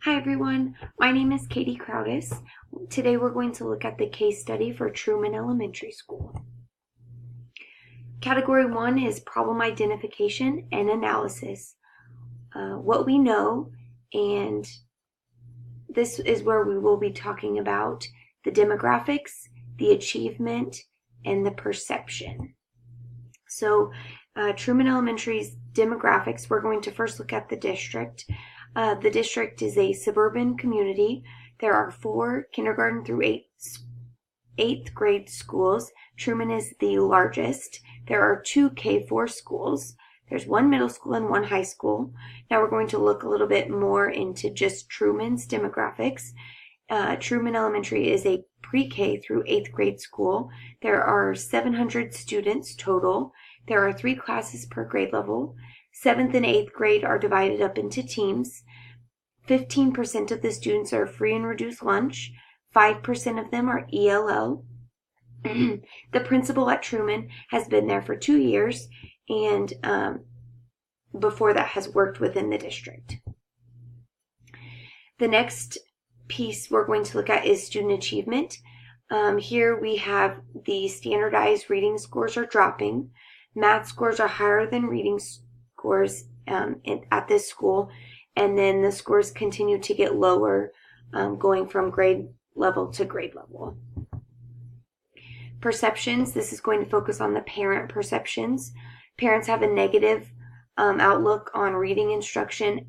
Hi everyone, my name is Katie Crowdis. Today we're going to look at the case study for Truman Elementary School. Category 1 is problem identification and analysis. What we know, and this is where we will be talking about the demographics, the achievement, and the perception. So Truman Elementary's demographics, we're going to first look at the district. The district is a suburban community. There are 4 kindergarten through 8th grade schools. Truman is the largest. There are 2 K-4 schools. There's 1 middle school and 1 high school. Now we're going to look a little bit more into just Truman's demographics. Truman Elementary is a pre-K through 8th grade school. There are 700 students total. There are 3 classes per grade level. 7th and 8th grade are divided up into teams. 15% of the students are free and reduced lunch. 5% of them are ELL. The principal at Truman has been there for 2 years, and before that has worked within the district. The next piece we're going to look at is student achievement. Here we have the standardized reading scores are dropping. Math scores are higher than reading scores at this school, and then the scores continue to get lower, going from grade level to grade level. Perceptions, this is going to focus on the parent perceptions. Parents have a negative outlook on reading instruction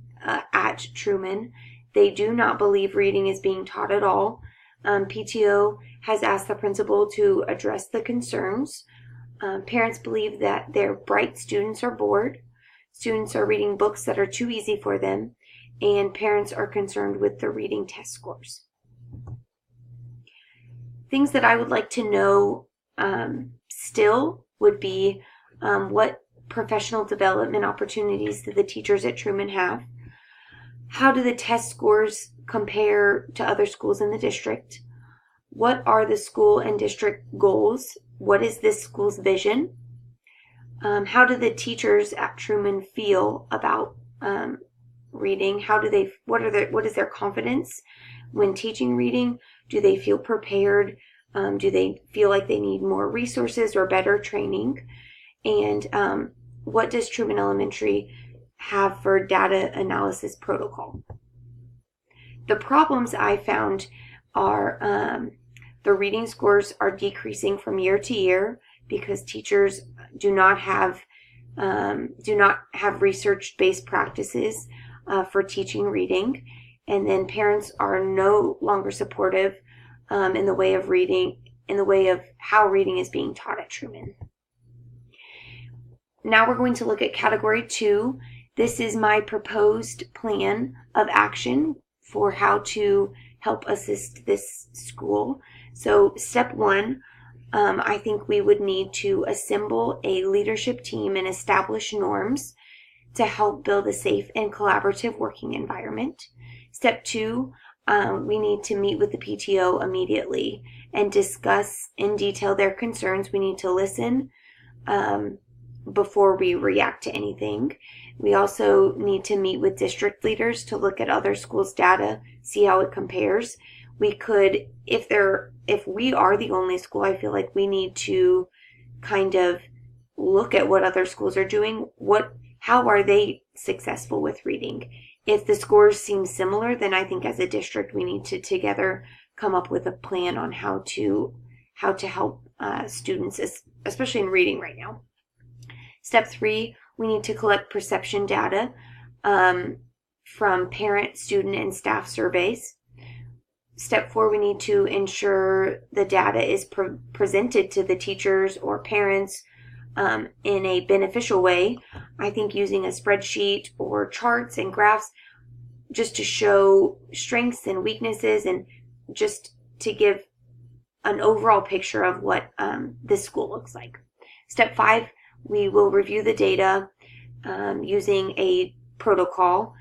at Truman. They do not believe reading is being taught at all. PTO has asked the principal to address the concerns. Parents believe that their bright students are bored. Students are reading books that are too easy for them, and parents are concerned with the reading test scores. Things that I would like to know still would be what professional development opportunities do the teachers at Truman have? How do the test scores compare to other schools in the district? What are the school and district goals? What is this school's vision? How do the teachers at Truman feel about reading? What is their confidence when teaching reading? Do they feel prepared? Do they feel like they need more resources or better training? And what does Truman Elementary have for data analysis protocol? The problems I found are the reading scores are decreasing from year to year because teachers do not have research-based practices for teaching reading, and then parents are no longer supportive in the way of reading, in the way of how reading is being taught at Truman. Now we're going to look at category 2. This is my proposed plan of action for how to help assist this school. So step 1, I think we would need to assemble a leadership team and establish norms to help build a safe and collaborative working environment. Step 2, we need to meet with the PTO immediately and discuss in detail their concerns. We need to listen before we react to anything. We also need to meet with district leaders to look at other schools' data, see how it compares. We could, if we are the only school, I feel like we need to kind of look at what other schools are doing. How are they successful with reading? If the scores seem similar, then I think as a district we need to together come up with a plan on how to help students, especially in reading right now. Step 3, we need to collect perception data from parent, student, and staff surveys. Step 4, we need to ensure the data is presented to the teachers or parents in a beneficial way. I think using a spreadsheet or charts and graphs just to show strengths and weaknesses and just to give an overall picture of what this school looks like. Step 5, we will review the data using a protocol,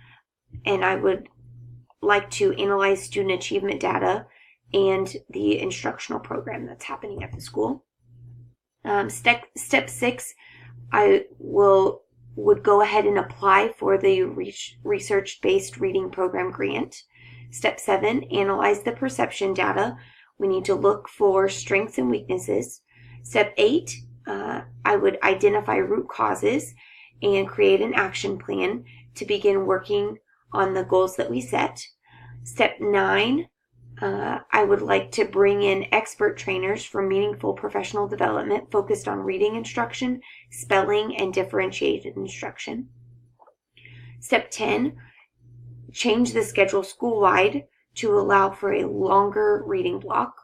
and I would like to analyze student achievement data and the instructional program that's happening at the school. Step 6, I would go ahead and apply for the research-based reading program grant. Step 7, analyze the perception data. We need to look for strengths and weaknesses. Step 8, I would identify root causes and create an action plan to begin working on the goals that we set. Step 9, I would like to bring in expert trainers for meaningful professional development focused on reading instruction, spelling, and differentiated instruction. Step 10, change the schedule school-wide to allow for a longer reading block.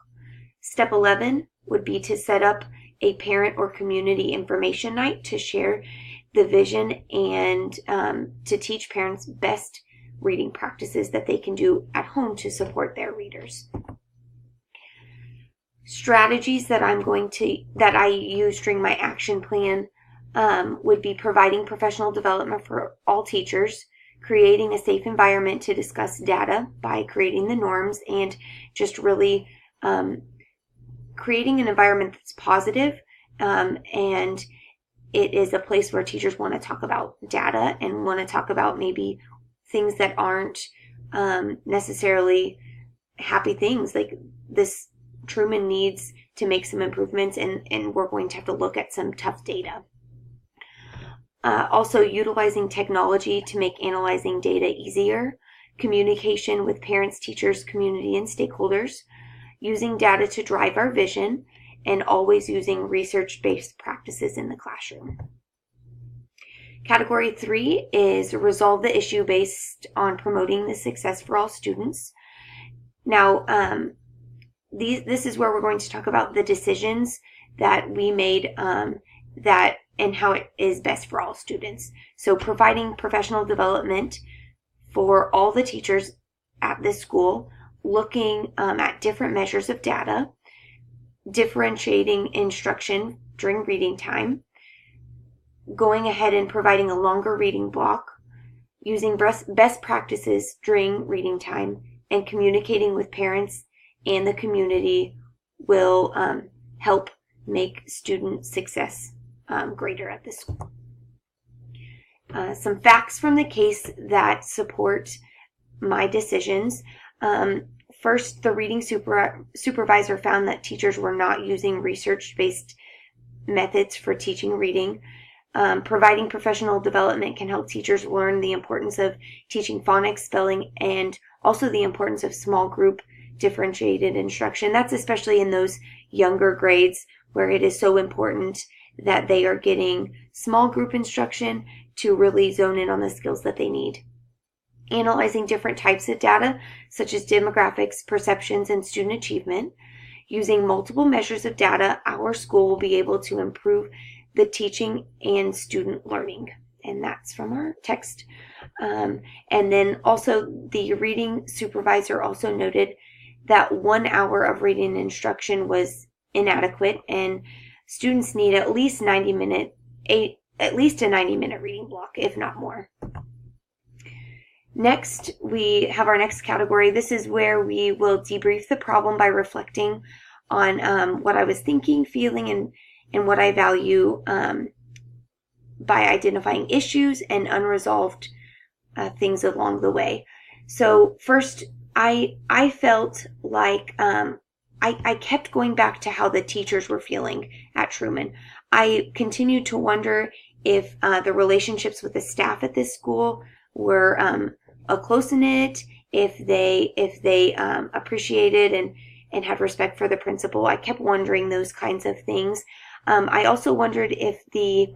Step 11 would be to set up a parent or community information night to share the vision and to teach parents best reading practices that they can do at home to support their readers. Strategies that I use during my action plan would be providing professional development for all teachers, creating a safe environment to discuss data by creating the norms, and just really creating an environment that's positive, and it is a place where teachers want to talk about data and want to talk about maybe things that aren't necessarily happy things. Like this, Truman needs to make some improvements, and we're going to have to look at some tough data. Also, utilizing technology to make analyzing data easier, communication with parents, teachers, community, and stakeholders, using data to drive our vision, and always using research-based practices in the classroom. Category 3 is resolve the issue based on promoting the success for all students. Now, this is where we're going to talk about the decisions that we made and how it is best for all students. So providing professional development for all the teachers at this school, looking at different measures of data, differentiating instruction during reading time, going ahead and providing a longer reading block, using best practices during reading time, and communicating with parents and the community will help make student success greater at this school. Some facts from the case that support my decisions. First, the reading supervisor found that teachers were not using research-based methods for teaching reading. Providing professional development can help teachers learn the importance of teaching phonics, spelling, and also the importance of small group differentiated instruction. That's especially in those younger grades where it is so important that they are getting small group instruction to really zone in on the skills that they need. Analyzing different types of data, such as demographics, perceptions, and student achievement. Using multiple measures of data, our school will be able to improve the teaching and student learning. And that's from our text. And then also the reading supervisor also noted that 1 hour of reading instruction was inadequate, and students need at least a 90-minute reading block, if not more. Next, we have our next category. This is where we will debrief the problem by reflecting on what I was thinking, feeling, and what I value by identifying issues and unresolved things along the way. So first, I felt like I kept going back to how the teachers were feeling at Truman. I continued to wonder if the relationships with the staff at this school were close-knit, if they appreciated and had respect for the principal. I kept wondering those kinds of things. I also wondered if the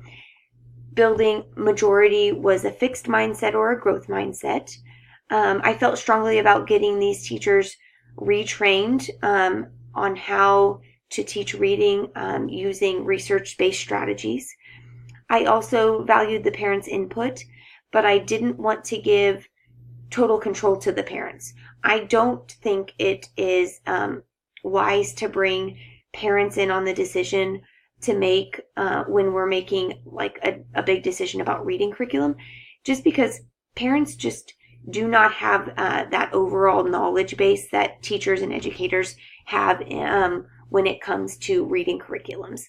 building majority was a fixed mindset or a growth mindset. I felt strongly about getting these teachers retrained on how to teach reading using research-based strategies. I also valued the parents' input, but I didn't want to give total control to the parents. I don't think it is wise to bring parents in on the decision to make when we're making like a big decision about reading curriculum, just because parents just do not have that overall knowledge base that teachers and educators have when it comes to reading curriculums.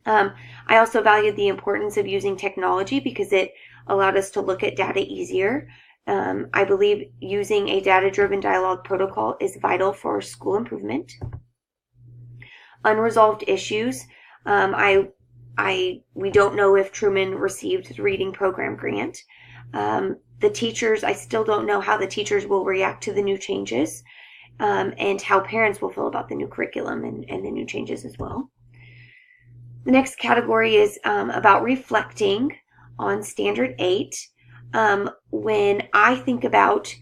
I also valued the importance of using technology because it allowed us to look at data easier. I believe using a data-driven dialogue protocol is vital for school improvement. Unresolved issues. We don't know if Truman received the reading program grant. The teachers, I still don't know how the teachers will react to the new changes, and how parents will feel about the new curriculum and the new changes as well. The next category is about reflecting on Standard 8. When I think about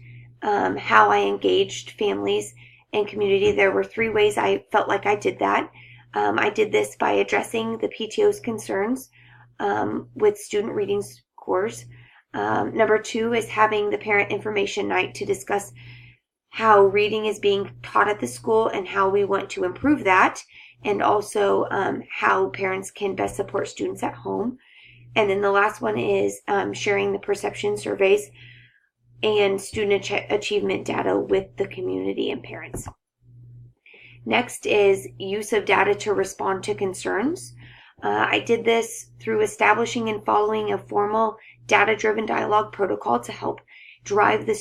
how I engaged families and community, there were 3 ways I felt like I did that. I did this by addressing the PTO's concerns with student reading scores. Number 2 is having the parent information night to discuss how reading is being taught at the school and how we want to improve that, and also how parents can best support students at home. And then the last one is sharing the perception surveys and student achievement data with the community and parents. Next is use of data to respond to concerns. I did this through establishing and following a formal data-driven dialogue protocol to help drive the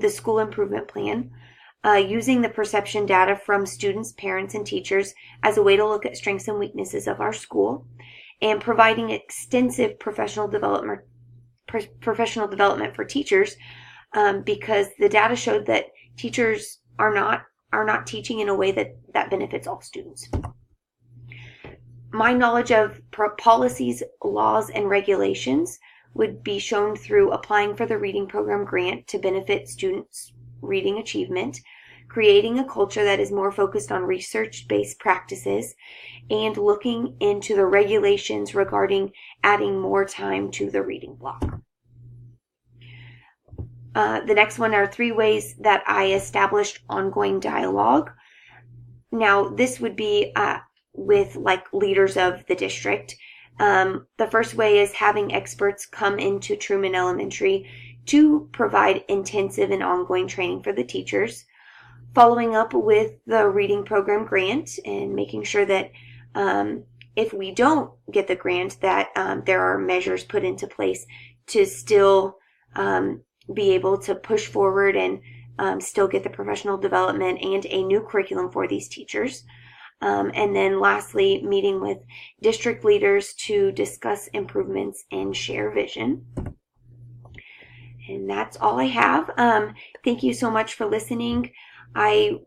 school improvement plan, using the perception data from students, parents, and teachers as a way to look at strengths and weaknesses of our school, and providing extensive professional development for teachers, because the data showed that teachers are not teaching in a way that benefits all students. My knowledge of policies, laws, and regulations would be shown through applying for the reading program grant to benefit students' reading achievement, creating a culture that is more focused on research-based practices, and looking into the regulations regarding adding more time to the reading block. The next one are 3 ways that I established ongoing dialogue. Now, this would be with leaders of the district. The first way is having experts come into Truman Elementary to provide intensive and ongoing training for the teachers. Following up with the reading program grant and making sure that if we don't get the grant, that there are measures put into place to still be able to push forward and still get the professional development and a new curriculum for these teachers. And then lastly, meeting with district leaders to discuss improvements and share vision. And that's all I have. Thank you so much for listening. I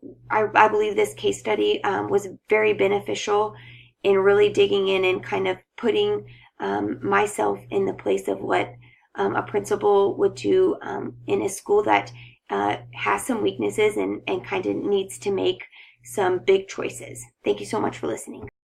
believe this case study was very beneficial in really digging in and kind of putting myself in the place of what a principal would do in a school that has some weaknesses and kind of needs to make some big choices. Thank you so much for listening.